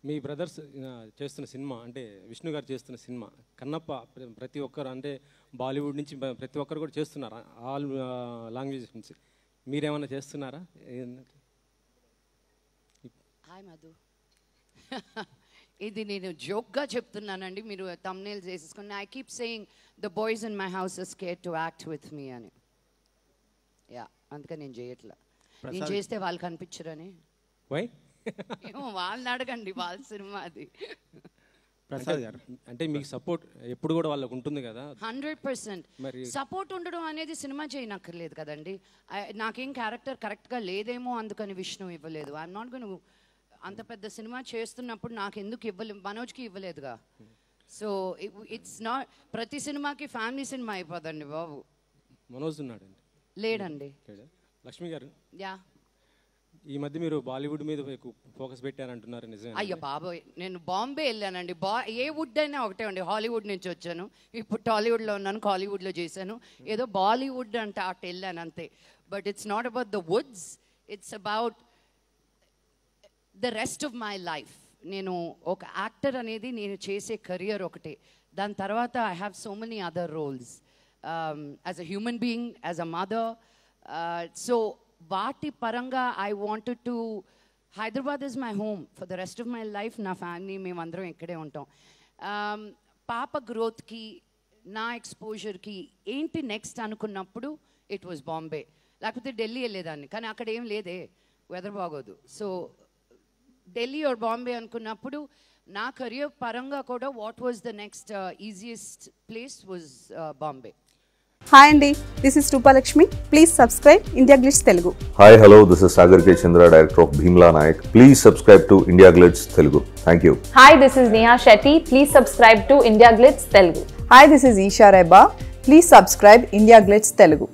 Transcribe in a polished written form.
మీ brothers చేస్తున్న cinema అంటే విష్ణు గారు చేస్తున్న సినిమా కన్నప్ప ప్రతి ఒక్కరు అంటే బాలీవుడ్ నుంచి ప్రతి ఒక్కరు కూడా చేస్తున్నారు, ఆల్ లాంగ్వేజెస్ నుంచి. మీరేమన్నా చేస్తున్నారా? హాయ్ మధు, ఇది నేను జోక్గా చెప్తున్నానండి, మీరు థంబ్నెయిల్స్ వేసేసుకుని. I keep saying the boys in my house are scared to act with me అని. యా, అందుకని నేను చేయట్లా. నేను చేస్తే వాళ్ళు కనిపించరని. వై? ఏమో వాళ్ళని అడగండి, వాళ్ళ సినిమా అది. ప్రసాద్ గారు అంటే మీకు సపోర్ట్ ఎప్పుడు కూడా వాళ్ళకు ఉంటుంది కదా? 100%. సపోర్ట్ ఉండడం అనేది సినిమా చేయనక్కర్లేదు కదండి. నాకేం క్యారెక్టర్ కరెక్ట్గా లేదేమో అందుకని విష్ణు ఇవ్వలేదు. I'm not gone. అంత పెద్ద సినిమా చేస్తున్నప్పుడు నాకు ఎందుకు ఇవ్వలేదు, మనోజ్కి ఇవ్వలేదుగా. సో ఇట్స్ నాట్ ప్రతి సినిమాకి ఫ్యామిలీ సినిమా అయిపోదండి బాబు. మనోజ్ ఉన్నాడండి? లేడండి. లక్ష్మి గారు, యా, ఈ మధ్య మీరు బాలీవుడ్ మీద ఎక్కువ ఫోకస్ పెట్టారంటున్నారు, నిజమే? అయ్యో బాబోయ్, నేను బాంబే వెళ్ళానండి. ఏ వుడ్ అయినా ఒకటే అండి. హాలీవుడ్ నుంచి వచ్చాను, ఇప్పుడు టాలీవుడ్లో ఉన్నాను, కాలీవుడ్లో చేశాను. ఏదో బాలీవుడ్ అంటే అటు వెళ్ళాను అంతే. But it's not about the Woods, it's about the rest of my life. నేను ఒక యాక్టర్ అనేది నేను చేసే కెరియర్ ఒకటే. దాని తర్వాత I have so many other roles as a human being, as a mother. So వాటి పరంగా I wanted to, Hyderabad is my home for the rest of my life. నా ఫ్యామిలీ మేమందరం ఇక్కడే ఉంటాం. పాప గ్రోత్కి, నా ఎక్స్పోజర్కి ఏంటి నెక్స్ట్ అనుకున్నప్పుడు ఇట్ వాజ్ బాంబే, లేకపోతే ఢిల్లీ వెళ్ళేదాన్ని. కానీ అక్కడ ఏం లేదే, వెదర్ బాగోదు. సో ఢిల్లీ ఆర్ బాంబే అనుకున్నప్పుడు నా కెరియర్ పరంగా కూడా what was the next easiest place was Bombay. Hi అండి, this is Rupalakshmi. Please subscribe India Glitz Telugu. Hi hello, this is Sagar K Chandra, director of Bheemla Nayak. Please subscribe to India Glitz Telugu. Thank you. Hi, this is Neha Shetty. Please subscribe to India Glitz Telugu. Hi, this is Eesha Rebba. Please subscribe India Glitz Telugu.